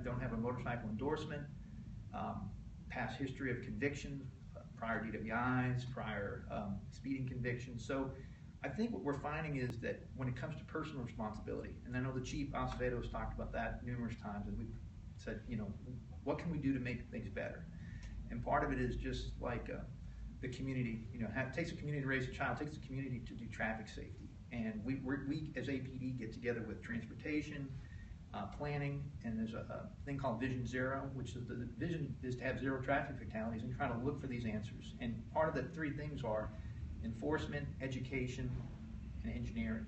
don't have a motorcycle endorsement, past history of convictions, prior DWIs, prior speeding convictions. So I think what we're finding is that when it comes to personal responsibility, and I know the Chief Acevedo has talked about that numerous times, and we've said, you know, what can we do to make things better? And part of it is just like the community, you know, it takes a community to raise a child, it takes a community to do traffic safety. And we as APD get together with transportation, planning, and there's a thing called Vision Zero, which is the vision is to have 0 traffic fatalities and try to look for these answers. And part of the 3 things are enforcement, education, and engineering.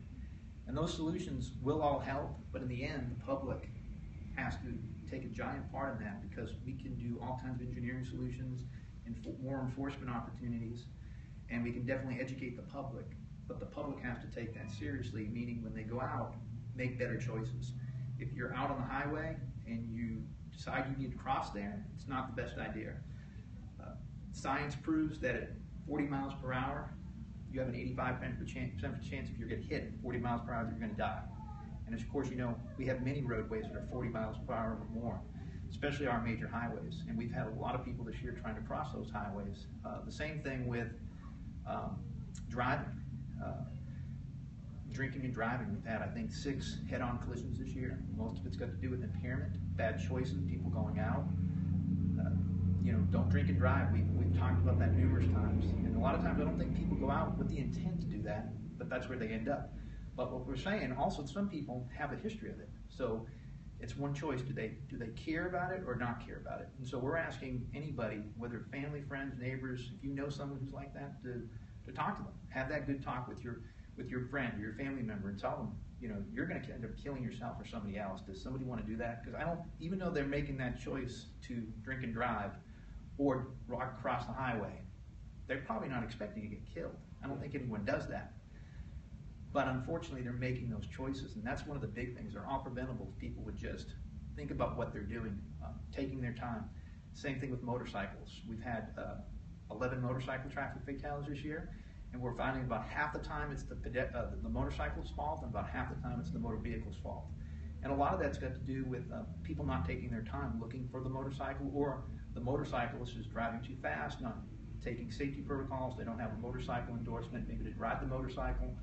And those solutions will all help, but in the end, the public has to take a giant part in that, because we can do all kinds of engineering solutions and more enforcement opportunities, and we can definitely educate the public, but the public has to take that seriously, meaning when they go out, make better choices. If you're out on the highway and you decide you need to cross there, it's not the best idea. Science proves that at 40 miles per hour, you have an 85% chance if you're getting hit at 40 miles per hour that you're going to die. And of course, you know, we have many roadways that are 40 miles per hour or more, especially our major highways. And we've had a lot of people this year trying to cross those highways. The same thing with driving. Drinking and driving. We've had, I think, 6 head-on collisions this year. Most of it's got to do with impairment, bad choices, people going out. You know, don't drink and drive. We've talked about that numerous times. And a lot of times I don't think people go out with the intent to do that, but that's where they end up. But what we're saying, also some people have a history of it. So it's one choice. Do they care about it or not care about it? And so we're asking anybody, whether family, friends, neighbors, if you know someone who's like that, to talk to them. Have that good talk with your friend or your family member and tell them, you know, you're going to end up killing yourself or somebody else. Does somebody want to do that? Because I don't, even though they're making that choice to drink and drive or walk across the highway, they're probably not expecting to get killed. I don't think anyone does that. But unfortunately, they're making those choices, and that's one of the big things. They're all preventable if people would just think about what they're doing, taking their time. Same thing with motorcycles. We've had 11 motorcycle traffic fatalities this year, and we're finding about half the time it's the motorcycle's fault, and about half the time it's the motor vehicle's fault. And a lot of that's got to do with people not taking their time looking for the motorcycle, or the motorcyclist is driving too fast, not taking safety protocols. They don't have a motorcycle endorsement, maybe to ride the motorcycle.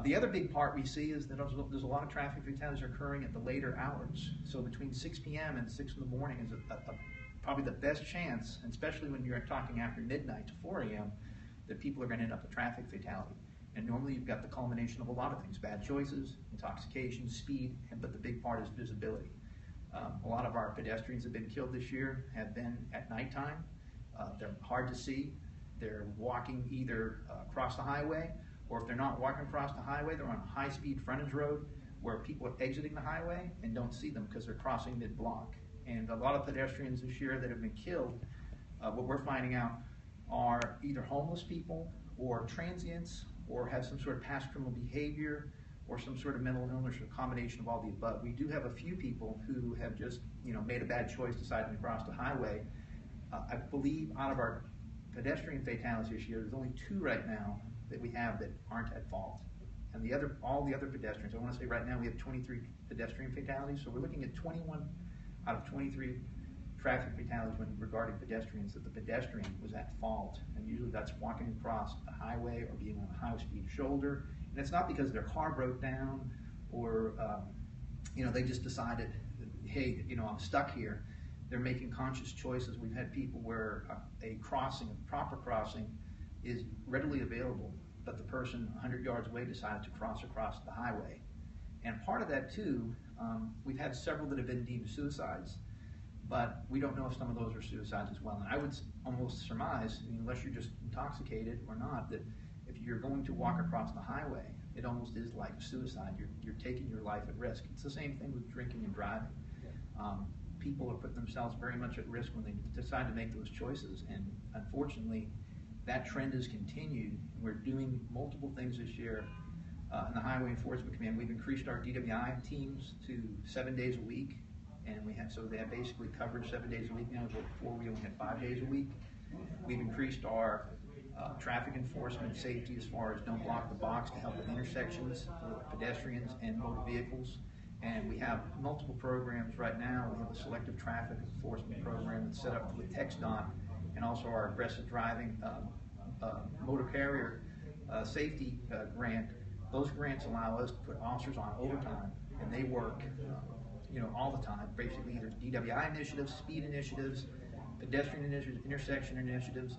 The other big part we see is that there's a lot of traffic fatalities occurring at the later hours. So between 6 p.m. and 6 in the morning is probably the best chance, and especially when you're talking after midnight to 4 a.m., that people are going to end up with traffic fatality. And normally you've got the culmination of a lot of things: bad choices, intoxication, speed, but the big part is visibility. A lot of our pedestrians that have been killed this year have been at nighttime. They're hard to see. They're walking either across the highway, or if they're not walking across the highway, they're on a high-speed frontage road where people are exiting the highway and don't see them because they're crossing mid-block. And a lot of pedestrians this year that have been killed, what we're finding out, are either homeless people or transients, or have some sort of past criminal behavior, or some sort of mental illness, or a combination of all the above. We do have a few people who have just, you know, made a bad choice deciding to cross the highway. I believe out of our pedestrian fatalities this year, there's only 2 right now that we have that aren't at fault. And all the other pedestrians, I want to say right now we have 23 pedestrian fatalities, so we're looking at 21 out of 23 traffic fatalities regarding pedestrians that the pedestrian was at fault. And usually that's walking across the highway or being on a high-speed shoulder. And it's not because their car broke down or you know, they just decided, hey, you know, I'm stuck here. They're making conscious choices. We've had people where a proper crossing is readily available, but the person 100 yards away decided to cross across the highway. And part of that too, we've had several that have been deemed suicides, but we don't know if some of those are suicides as well. And I would almost surmise, unless you're just intoxicated or not, that if you're going to walk across the highway, it almost is like a suicide. You're taking your life at risk. It's the same thing with drinking and driving. People are putting themselves very much at risk when they decide to make those choices, and unfortunately, that trend has continued. We're doing multiple things this year in the Highway Enforcement Command. We've increased our DWI teams to 7 days a week, and so they have basically coverage 7 days a week now. Before we only had 5 days a week. We've increased our traffic enforcement safety as far as don't block the box to help with intersections with pedestrians and motor vehicles. And we have multiple programs right now. We have a selective traffic enforcement program that's set up with TxDOT, and also our aggressive driving motor carrier safety grant. Those grants allow us to put officers on overtime, and they work all the time, basically either DWI initiatives, speed initiatives, pedestrian initiatives, intersection initiatives.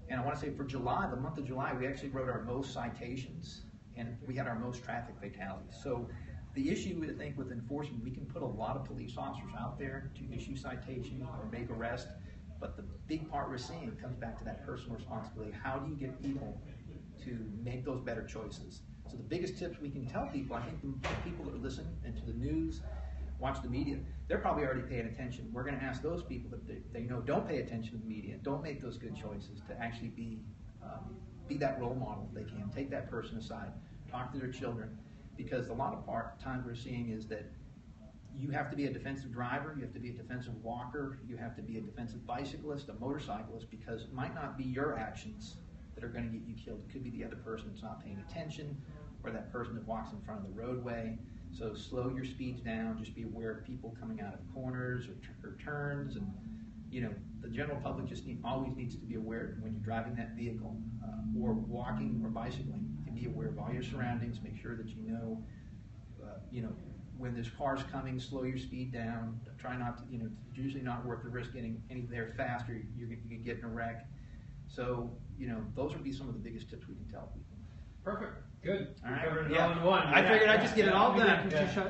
And I want to say for July, the month of July, we actually wrote our most citations, and we had our most traffic fatalities. So the issue, I think, with enforcement, we can put a lot of police officers out there to issue citations or make arrests, but the big part we're seeing comes back to that personal responsibility. How do you get people to make those better choices? So the biggest tips we can tell people, I think the people that listen and to the news, watch the media, they're probably already paying attention. We're going to ask those people that they know don't pay attention to the media, don't make those good choices, to actually be that role model if they can. Take that person aside, talk to their children, because a lot of times we're seeing is that you have to be a defensive driver, you have to be a defensive walker, you have to be a defensive bicyclist, a motorcyclist, because it might not be your actions that are going to get you killed. It could be the other person that's not paying attention, or that person that walks in front of the roadway. So slow your speeds down, just be aware of people coming out of corners or turns, and the general public just always needs to be aware when you're driving that vehicle or walking or bicycling, to be aware of all your surroundings, make sure that you know when there's cars coming, slow your speed down, try not to, it's usually not worth the risk getting any there faster, you can get in a wreck. So, those would be some of the biggest tips we can tell people. Perfect. Good. All right. Covered it all in one. I figured I'd just get it all done. Yeah.